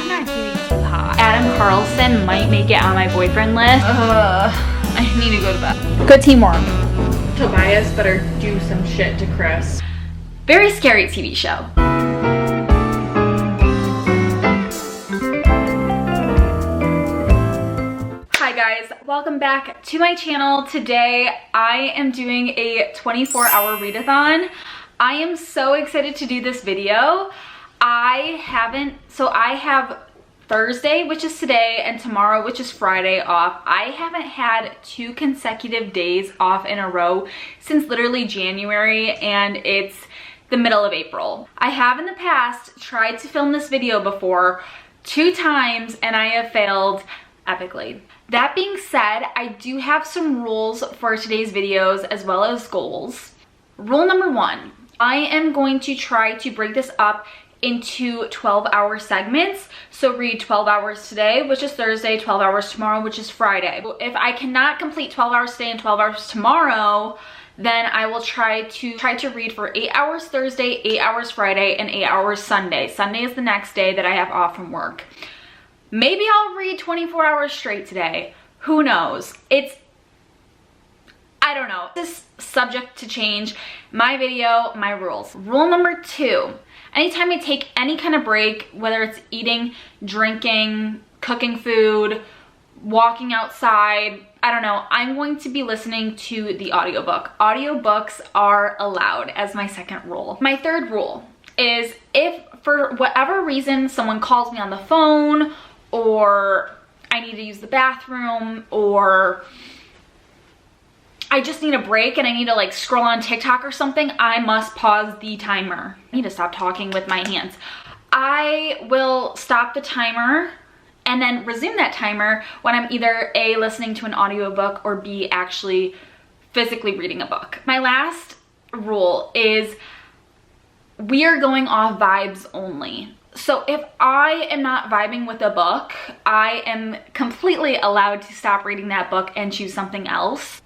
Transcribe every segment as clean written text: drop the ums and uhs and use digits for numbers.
I'm not doing too hot. Adam Carlson might make it on my boyfriend list. I need to go to bed. Good teamwork. Tobias better do some shit to Chris. Very scary TV show. Hi guys, welcome back to my channel. Today I am doing a 24-hour readathon. I am so excited to do this video. I have Thursday, which is today, and tomorrow, which is Friday, off. I haven't had 2 consecutive days off in a row since literally January, and it's the middle of April. I have in the past tried to film this video before 2 times, and I have failed epically. That being said, I do have some rules for today's videos as well as goals. Rule number 1, I am going to try to break this up into 12-hour segments. So read 12 hours today, which is Thursday, 12 hours tomorrow, which is Friday. If I cannot complete 12 hours today and 12 hours tomorrow, then I will try to read for 8 hours Thursday, 8 hours Friday, and 8 hours Sunday. Sunday is the next day that I have off from work. Maybe I'll read 24 hours straight today. Who knows? I don't know. This is subject to change. My video, my rules. Rule number 2. Anytime I take any kind of break, whether it's eating, drinking, cooking food, walking outside, I don't know, I'm going to be listening to the audiobook. Audiobooks are allowed as my second rule. My third rule is if for whatever reason someone calls me on the phone, or I need to use the bathroom, or I just need a break and I need to like scroll on TikTok or something, I must pause the timer. I need to stop talking with my hands. I will stop the timer and then resume that timer when I'm either A, listening to an audiobook, or B, actually physically reading a book. My last rule is we are going off vibes only. So if I am not vibing with a book, I am completely allowed to stop reading that book and choose something else.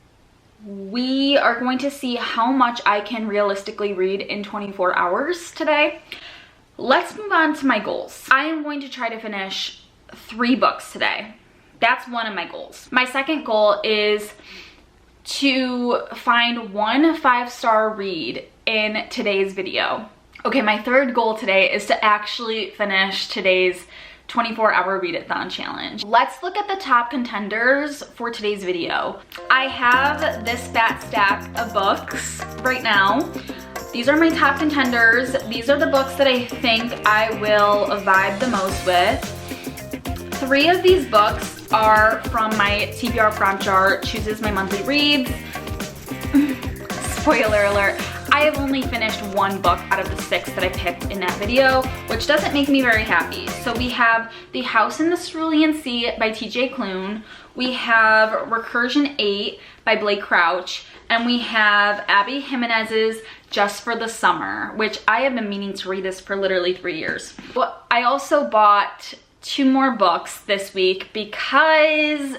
We are going to see how much I can realistically read in 24 hours today. Let's move on to my goals. I am going to try to finish 3 books today. That's one of my goals. My second goal is to find 1 5-star read in today's video. Okay, my third goal today is to actually finish today's 24-hour readathon challenge. Let's look at the top contenders for today's video. I have this fat stack of books right now. These are my top contenders. These are the books that I think I will vibe the most with. 3 of these books are from my TBR prompt jar, chooses my monthly reads. Spoiler alert. I have only finished 1 book out of the 6 that I picked in that video, which doesn't make me very happy. So we have The House in the Cerulean Sea by TJ Klune, we have Recursion 8 by Blake Crouch, and we have Abby Jimenez's Just for the Summer, which I have been meaning to read this for literally 3 years. But I also bought 2 more books this week because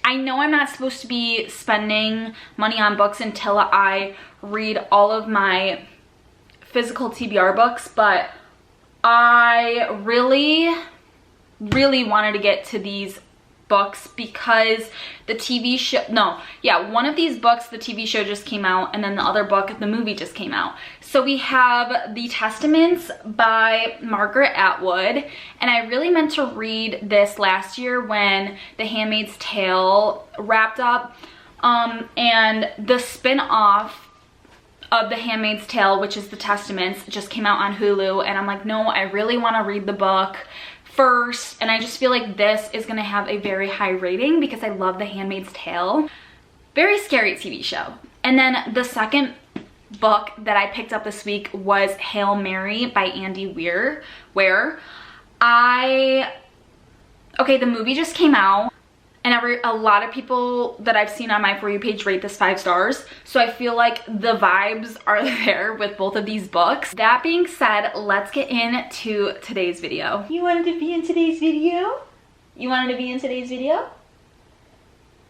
I know I'm not supposed to be spending money on books until I read all of my physical TBR books, but I really wanted to get to these books because the TV show, one of these books, the TV show just came out, and then the other book, the movie just came out. So we have The Testaments by Margaret Atwood, and I really meant to read this last year when The Handmaid's Tale wrapped up, and the spin-off of The Handmaid's Tale, which is The Testaments, just came out on Hulu, and I'm like, no, I really want to read the book first, and I just feel like this is gonna have a very high rating because I love The Handmaid's Tale. Very scary TV show. And then the second book that I picked up this week was Hail Mary by Andy Weir. The movie just came out, and a lot of people that I've seen on my For You page rate this 5 stars. So I feel like the vibes are there with both of these books. That being said, let's get into today's video. You wanted to be in today's video? You wanted to be in today's video?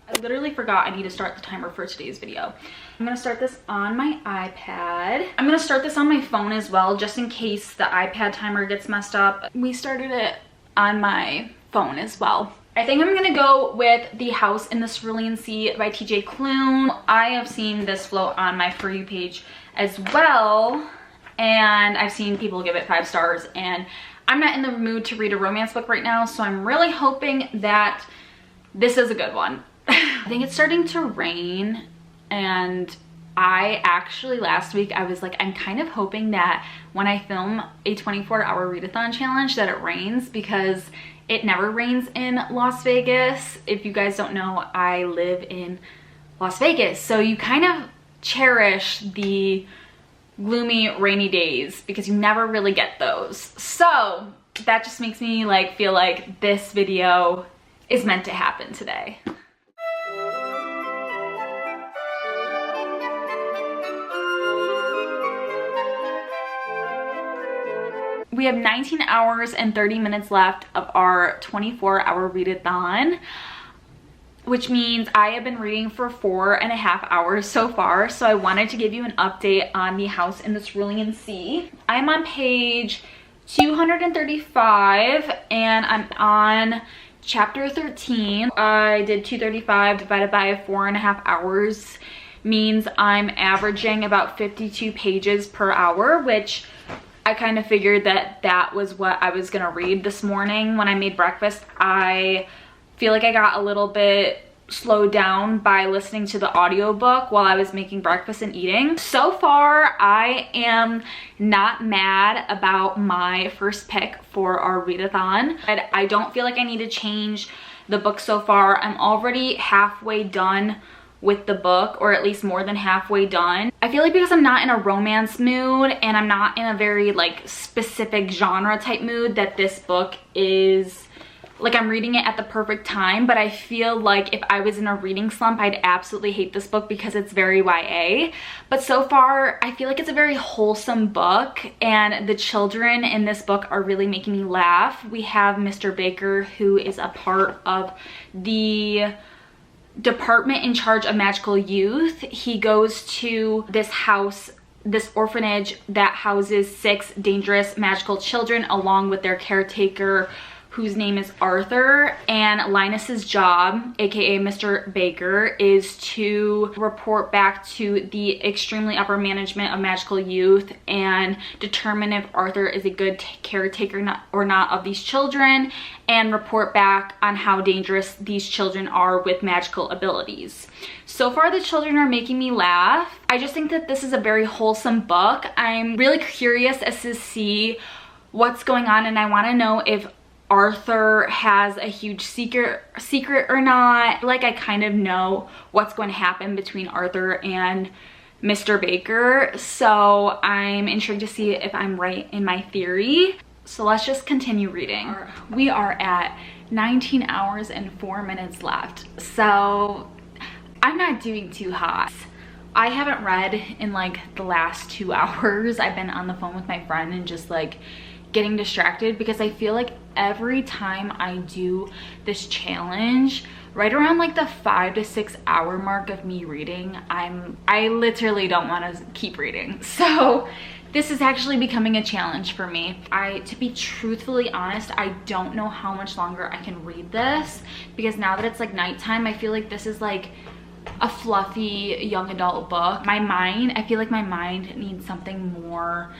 I literally forgot I need to start the timer for today's video. I'm gonna start this on my iPad. I'm gonna start this on my phone as well, just in case the iPad timer gets messed up. We started it on my phone as well. I think I'm gonna go with The House in the Cerulean Sea by TJ Klune. I have seen this float on my For You page as well, and I've seen people give it 5 stars, and I'm not in the mood to read a romance book right now, so I'm really hoping that this is a good one. I think it's starting to rain, and I actually last week I was like, I'm kind of hoping that when I film a 24-hour readathon challenge that it rains, because it never rains in Las Vegas. If you guys don't know, I live in Las Vegas, so you kind of cherish the gloomy rainy days because you never really get those. So that just makes me like feel like this video is meant to happen today. We have 19 hours and 30 minutes left of our 24-hour readathon, which means I have been reading for 4.5 hours so far. So I wanted to give you an update on The House in the Cerulean Sea. I'm on page 235 and I'm on chapter 13. I did 235 divided by 4.5 hours means I'm averaging about 52 pages per hour, which I kind of figured that that was what I was gonna read this morning when I made breakfast. I feel like I got a little bit slowed down by listening to the audiobook while I was making breakfast and eating. So far, I am not mad about my first pick for our readathon. I don't feel like I need to change the book so far. I'm already halfway done with the book, or at least more than halfway done. I feel like because I'm not in a romance mood and I'm not in a very like specific genre type mood, that this book is like I'm reading it at the perfect time. But I feel like if I was in a reading slump, I'd absolutely hate this book because it's very YA. But so far, I feel like it's a very wholesome book, and the children in this book are really making me laugh. We have Mr. Baker, who is a part of the department in charge of magical youth. He goes to this house, this orphanage that houses 6 dangerous magical children along with their caretaker, whose name is Arthur. And Linus's job, aka Mr. Baker, is to report back to the extremely upper management of magical youth and determine if Arthur is a good caretaker or not of these children, and report back on how dangerous these children are with magical abilities. So far, the children are making me laugh. I just think that this is a very wholesome book. I'm really curious as to see what's going on, and I want to know if Arthur has a huge secret or not. Like, I kind of know what's going to happen between Arthur and Mr. Baker, so I'm intrigued to see if I'm right in my theory. So let's just continue reading. We are at 19 hours and 4 minutes left, so I'm not doing too hot. I haven't read in like the last 2 hours. I've been on the phone with my friend and just like getting distracted, because I feel like every time I do this challenge, right around like the 5 to 6 hour mark of me reading, I literally don't want to keep reading. So this is actually becoming a challenge for me. To be truthfully honest, I don't know how much longer I can read this, because now that it's like nighttime, I feel like this is like a fluffy young adult book. I feel like my mind needs something more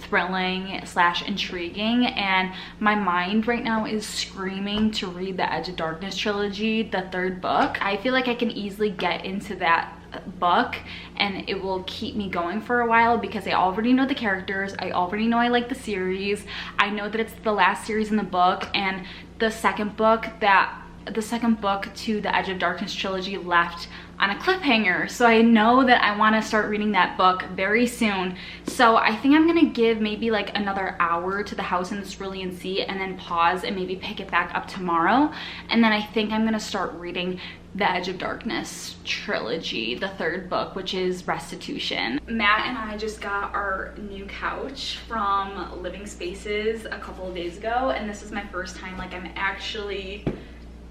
thrilling / intriguing, and my mind right now is screaming to read the Edge of Darkness trilogy, the 3rd book. I feel like I can easily get into that book and it will keep me going for a while, because I already know the characters, I already know I like the series, I know that it's the last series in the book, and the second book to the Edge of Darkness trilogy left on a cliffhanger, so I know that I want to start reading that book very soon. So I think I'm gonna give maybe like another hour to The House in the Cerulean Sea and then pause and maybe pick it back up tomorrow, and then I think I'm gonna start reading the Edge of Darkness trilogy, the 3rd book, which is Restitution. Matt and I just got our new couch from Living Spaces a couple of days ago, and this is my first time like I'm actually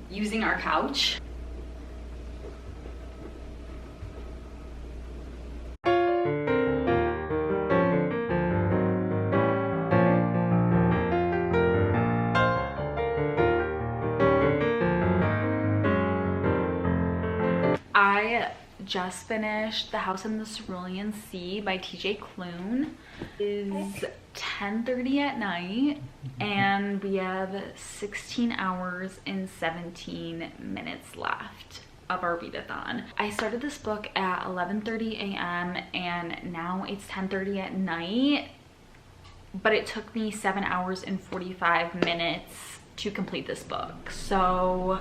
using our couch. just finished The House in the Cerulean Sea by TJ Klune. It is 10:30 at night and we have 16 hours and 17 minutes left of our readathon. I started this book at 11:30 a.m. and now it's 10:30 at night, but it took me 7 hours and 45 minutes to complete this book, so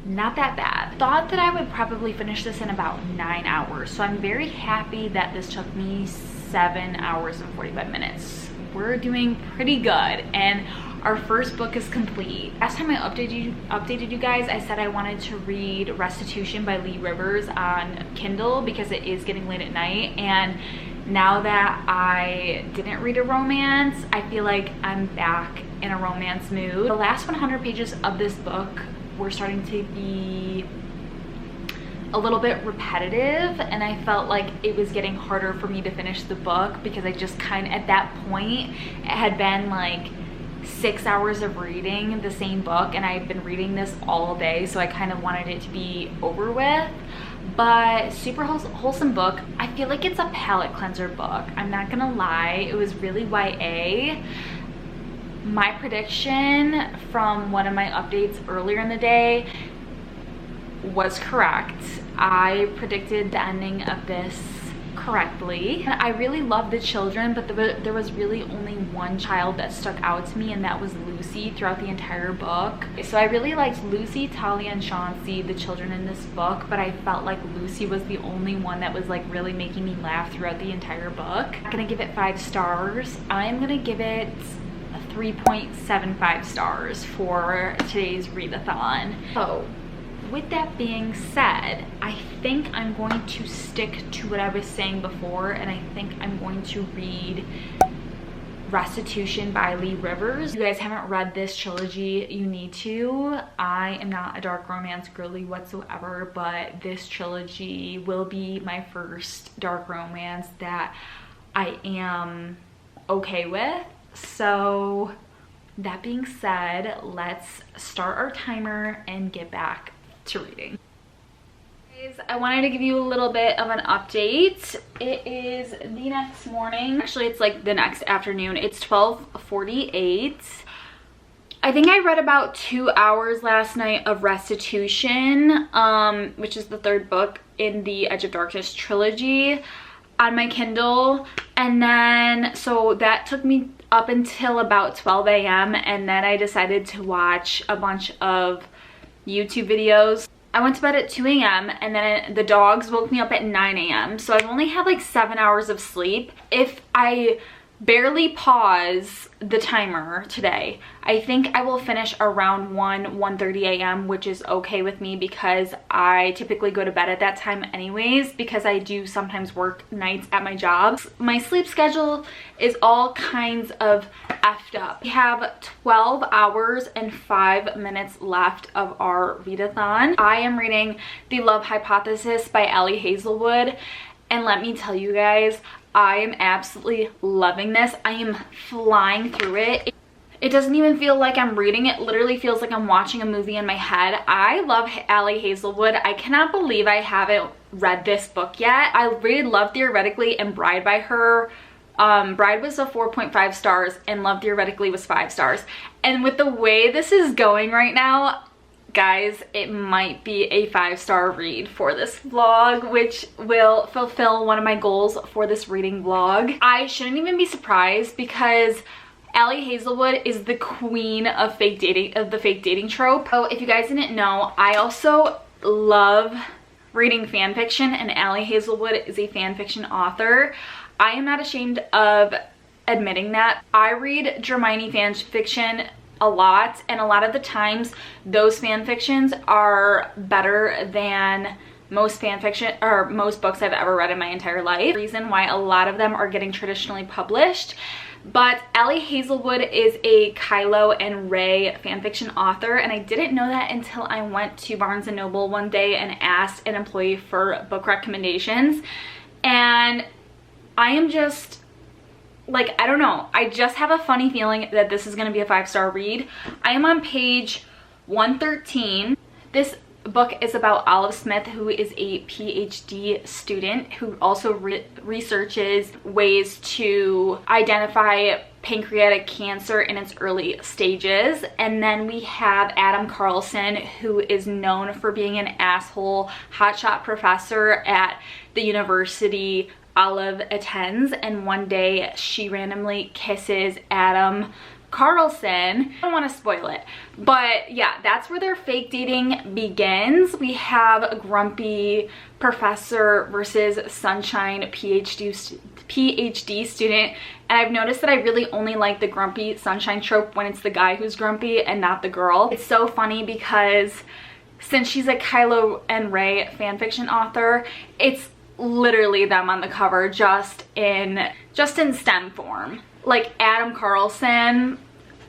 not that bad. Thought that I would probably finish this in about 9 hours, so I'm very happy that this took me 7 hours and 45 minutes. We're doing pretty good, and our first book is complete. Last time I updated you guys, I said I wanted to read Restitution by Lee Rivers on Kindle because it is getting late at night, and now that I didn't read a romance, I feel like I'm back in a romance mood. The last 100 pages of this book were starting to be a little bit repetitive, and I felt like it was getting harder for me to finish the book because I just kind of, at that point, it had been like 6 hours of reading the same book, and I had been reading this all day, so I kind of wanted it to be over with. But super wholesome book. I feel like it's a palate cleanser book, I'm not gonna lie. It was really YA. My prediction from one of my updates earlier in the day was correct. I predicted the ending of this correctly. And I really loved the children, but there was really only one child that stuck out to me, and that was Lucy, throughout the entire book. So I really liked Lucy, Talia, and Chauncey, the children in this book, but I felt like Lucy was the only one that was like really making me laugh throughout the entire book. I'm gonna give it 5 stars. I'm gonna give it 3.75 stars for today's readathon. So with that being said, I think I'm going to stick to what I was saying before, and I think I'm going to read Restitution by Lee Rivers. If you guys haven't read this trilogy, you need to. I am not a dark romance girly whatsoever, but this trilogy will be my first dark romance that I am okay with. So that being said, let's start our timer and get back to reading. Guys, I wanted to give you a little bit of an update. It is the next morning. Actually, it's like the next afternoon. It's 12:48. I think I read about 2 hours last night of Restitution, which is the 3rd book in the Edge of Darkness trilogy, on my Kindle. And then, so that took me up until about 12 a.m. and then I decided to watch a bunch of YouTube videos. I went to bed at 2 a.m. and then the dogs woke me up at 9 a.m. So I've only had like 7 hours of sleep. If I barely pause the timer today, I think I will finish around 1:30 a.m., which is okay with me because I typically go to bed at that time anyways, because I do sometimes work nights at my job. My sleep schedule is all kinds of effed up. We have 12 hours and 5 minutes left of our readathon. I am reading The Love Hypothesis by Allie Hazelwood, and let me tell you guys, I am absolutely loving this. I am flying through it. It doesn't even feel like I'm reading it. It literally feels like I'm watching a movie in my head. I love Allie Hazelwood. I cannot believe I haven't read this book yet. I really love Theoretically and Bride by her. Bride was a 4.5 stars and Love Theoretically was 5 stars. And with the way this is going right now, guys, it might be a 5-star read for this vlog, which will fulfill one of my goals for this reading vlog. I shouldn't even be surprised because Allie Hazelwood is the queen of the fake dating trope. So if you guys didn't know, I also love reading fan fiction, and Allie Hazelwood is a fan fiction author. I am not ashamed of admitting that. I read Germani fan fiction a lot, and a lot of the times those fan fictions are better than most fan fiction or most books I've ever read in my entire life. Reason why a lot of them are getting traditionally published. But Allie Hazelwood is a Kylo and Rey fanfiction author, and I didn't know that until I went to Barnes & Noble one day and asked an employee for book recommendations. And I am just, like, I don't know. I just have a funny feeling that this is going to be a 5-star read. I am on page 113. This book is about Olive Smith, who is a PhD student who also researches ways to identify pancreatic cancer in its early stages. And then we have Adam Carlson, who is known for being an asshole hotshot professor at the university Olive attends, and one day she randomly kisses Adam Carlson. I don't want to spoil it, but yeah, that's where their fake dating begins. We have a grumpy professor versus sunshine PhD student, and I've noticed that I really only like the grumpy sunshine trope when it's the guy who's grumpy and not the girl. It's so funny because since she's a Kylo and Rey fanfiction author, it's literally them on the cover, just in STEM form. Like Adam Carlson,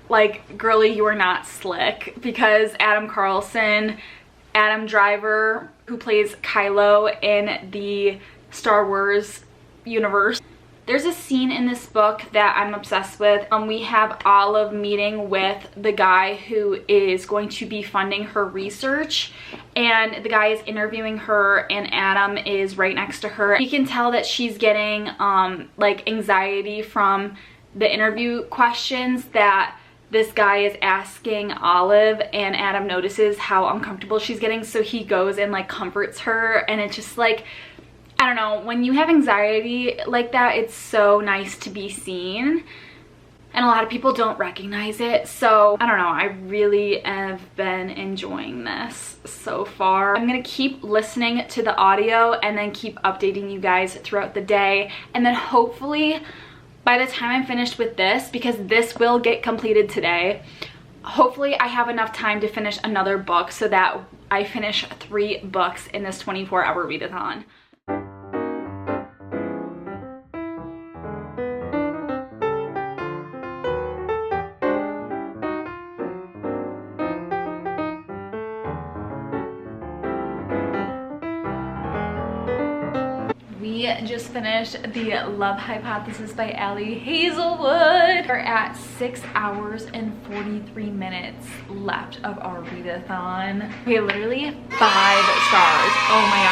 like, girly, you are not slick, because Adam Carlson, Adam Driver, who plays Kylo in the Star Wars universe. There's a scene in this book that I'm obsessed with. We have Olive meeting with the guy who is going to be funding her research, and the guy is interviewing her, and Adam is right next to her. You can tell that she's getting like anxiety from the interview questions that this guy is asking Olive, and Adam notices how uncomfortable she's getting, so he goes and like comforts her. And it's just like, I don't know, when you have anxiety like that, it's so nice to be seen, and a lot of people don't recognize it. So I don't know, I really have been enjoying this so far. I'm gonna keep listening to the audio and then keep updating you guys throughout the day, and then hopefully by the time I'm finished with this, because this will get completed today, hopefully I have enough time to finish another book so that I finish 3 books in this 24-hour readathon. We just finished The Love Hypothesis by Ali Hazelwood. We're at 6 hours and 43 minutes left of our readathon. Okay, literally 5 stars. Oh my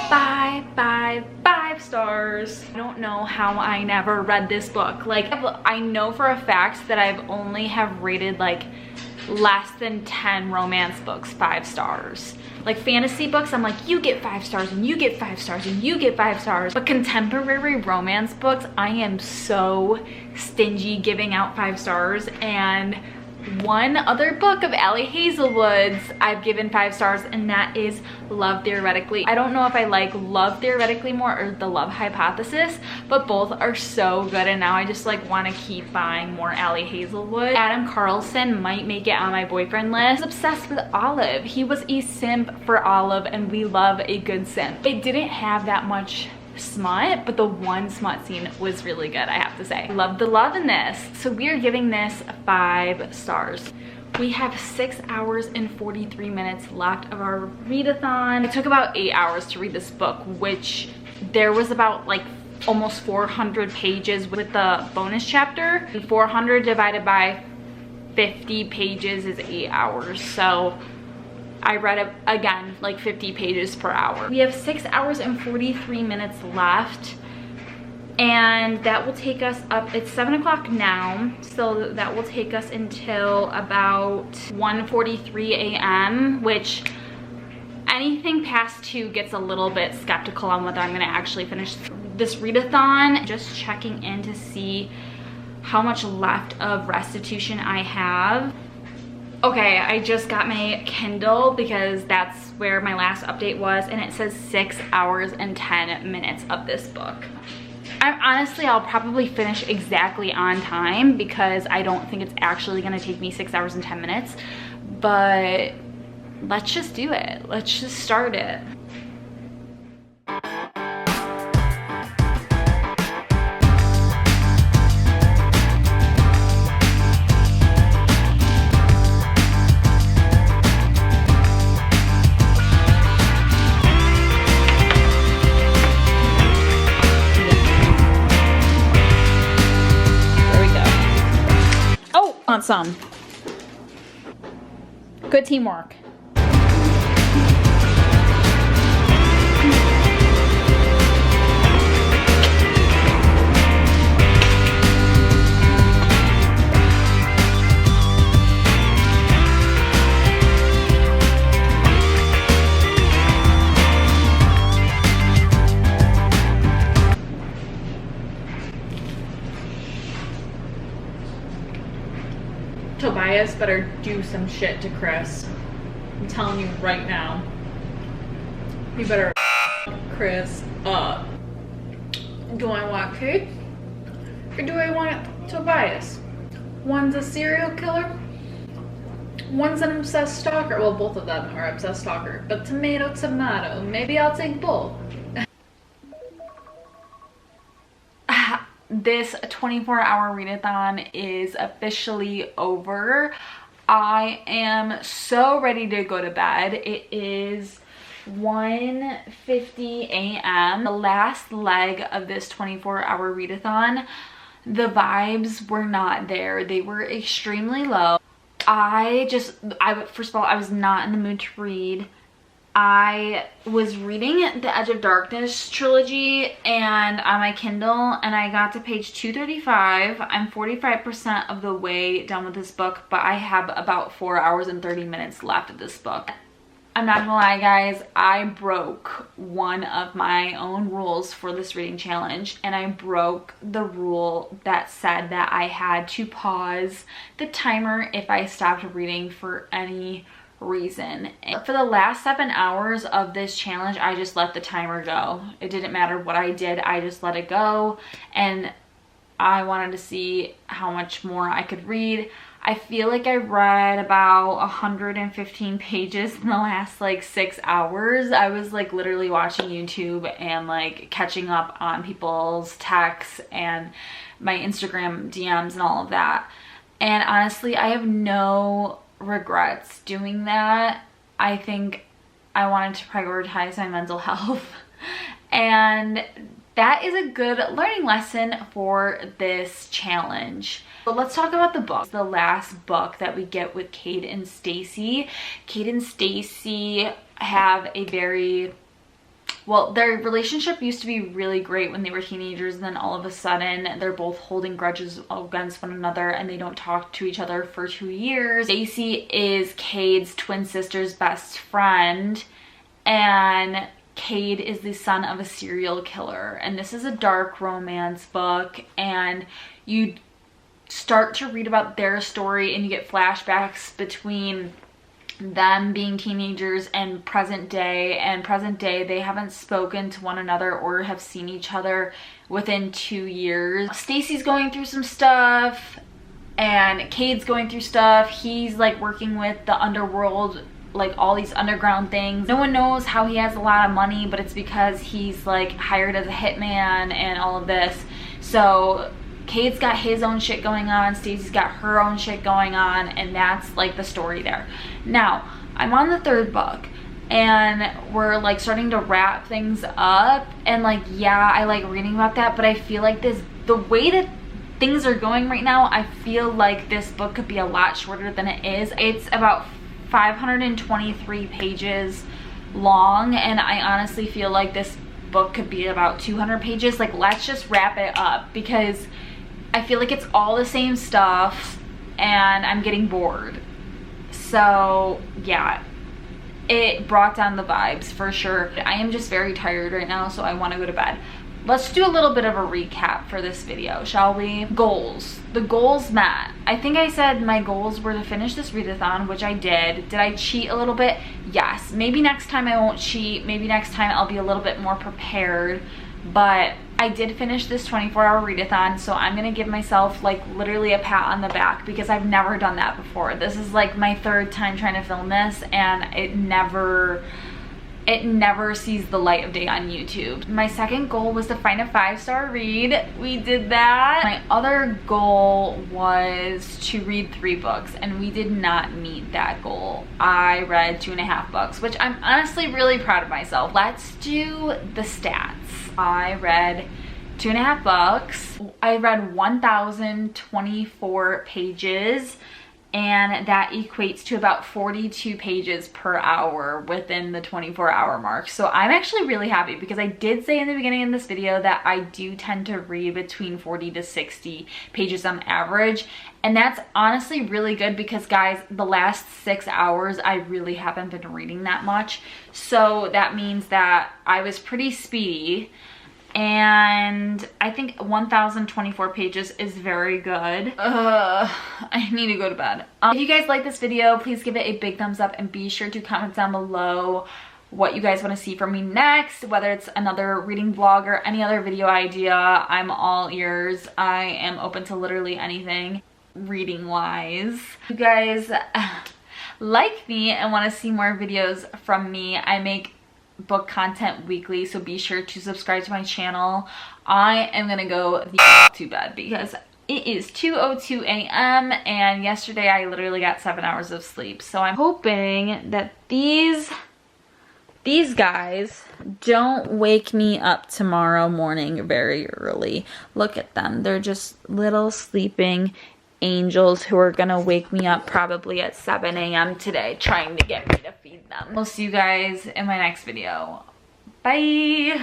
god, 5 stars. I don't know how I never read this book. Like, I know for a fact that I've only have rated like less than 10 romance books 5 stars. Like fantasy books, I'm like, you get 5 stars and you get 5 stars and you get 5 stars. But contemporary romance books, I am so stingy giving out 5 stars. And one other book of Ali Hazelwood's I've given 5 stars, and that is Love Theoretically. I don't know if I like Love Theoretically more or The Love Hypothesis, but both are so good, and now I just like want to keep buying more Ali Hazelwood. Adam Carlson might make it on my boyfriend list. I was obsessed with Olive. He was a simp for Olive, and we love a good simp. It didn't have that much smut, but the one smut scene was really good, I have to say. Love the love in this. So we are giving this 5 stars. We have 6 hours and 43 minutes left of our readathon. It took about 8 hours to read this book, which there was about like almost 400 pages with the bonus chapter. And 400 divided by 50 pages is 8 hours. So I read it again like 50 pages per hour. We have 6 hours and 43 minutes left, and that will take us up. It's 7 o'clock now, so that will take us until about 1:43 a.m., which anything past 2 gets a little bit skeptical on whether I'm going to actually finish this readathon. Just checking in to see how much left of restitution I have. Okay, I just got my Kindle because that's where my last update was, and it says 6 hours and 10 minutes of this book. Honestly, I'll probably finish exactly on time because I don't think it's actually gonna take me 6 hours and 10 minutes, but let's just do it. Let's just start it. Some good teamwork. Bias better do some shit to Chris. I'm telling you right now. You better Chris up. Do I want Kate? Or do I want Tobias? One's a serial killer. One's an obsessed stalker. Well, both of them are obsessed stalker. But tomato, tomato. Maybe I'll take both. This 24-hour readathon is officially over. I am so ready to go to bed. It is 1:50 a.m. The last leg of this 24-hour readathon, the vibes were not there. They were extremely low. First of all, I was not in the mood to read. I was reading the Edge of Darkness trilogy and on my Kindle, and I got to page 235. I'm 45% of the way done with this book, but I have about 4 hours and 30 minutes left of this book. I'm not gonna lie, guys, I broke one of my own rules for this reading challenge, and I broke the rule that said that I had to pause the timer if I stopped reading for any reason. For the last 7 hours of this challenge, I just let the timer go. It didn't matter what I did, I just let it go, and I wanted to see how much more I could read. I feel like I read about 115 pages in the last like 6 hours. I was like literally watching YouTube and like catching up on people's texts and my Instagram DMs and all of that. And honestly, I have no regrets doing that. I think I wanted to prioritize my mental health, and that is a good learning lesson for this challenge. But let's talk about the book. The last book that we get with Cade and Stacy. Cade and Stacy have a very, well, their relationship used to be really great when they were teenagers, and then all of a sudden they're both holding grudges against one another and they don't talk to each other for 2 years. Stacy is Cade's twin sister's best friend, and Cade is the son of a serial killer. And this is a dark romance book, and you start to read about their story and you get flashbacks between them being teenagers and present day. And present day, they haven't spoken to one another or have seen each other within 2 years. Stacy's going through some stuff and Cade's going through stuff. He's like working with the underworld, like all these underground things. No one knows how he has a lot of money, but it's because he's like hired as a hitman and all of this. So Cade's got his own shit going on, Stacy's got her own shit going on, and that's like the story there. Now, I'm on the 3rd book, and we're like starting to wrap things up, and like, yeah, I like reading about that, but I feel like the way that things are going right now, I feel like this book could be a lot shorter than it is. It's about 523 pages long, and I honestly feel like this book could be about 200 pages. Like, let's just wrap it up, because I feel like it's all the same stuff and I'm getting bored. So yeah, it brought down the vibes for sure. I am just very tired right now, so I want to go to bed. Let's do a little bit of a recap for this video, shall we? Goals. The goals met. I think I said my goals were to finish this readathon, which I did. Did I cheat a little bit? Yes. Maybe next time I won't cheat. Maybe next time I'll be a little bit more prepared. But I did finish this 24-hour readathon, so I'm gonna give myself like literally a pat on the back, because I've never done that before. This is like my 3rd time trying to film this, and it never sees the light of day on YouTube. My second goal was to find a 5-star read. We did that. My other goal was to read 3 books, and we did not meet that goal. I read 2.5 books, which I'm honestly really proud of myself. Let's do the stats. I read 2.5 books. I read 1,024 pages, and that equates to about 42 pages per hour within the 24-hour mark. So I'm actually really happy, because I did say in the beginning of this video that I do tend to read between 40 to 60 pages on average, and that's honestly really good, because guys, the last 6 hours I really haven't been reading that much. So that means that I was pretty speedy, and I think 1,024 pages is very good. I need to go to bed. If you guys like this video, please give it a big thumbs up and be sure to comment down below what you guys want to see from me next, whether it's another reading vlog or any other video idea. I'm all ears. I am open to literally anything reading wise. You guys like me and want to see more videos from me, I make book content weekly, so be sure to subscribe to my channel. I am gonna go to bed because it is 2:02 a.m. and yesterday I literally got 7 hours of sleep, so I'm hoping that these guys don't wake me up tomorrow morning very early. Look at them, they're just little sleeping angels who are gonna wake me up probably at 7 a.m. today trying to get me to feed them. We'll see you guys in my next video. Bye.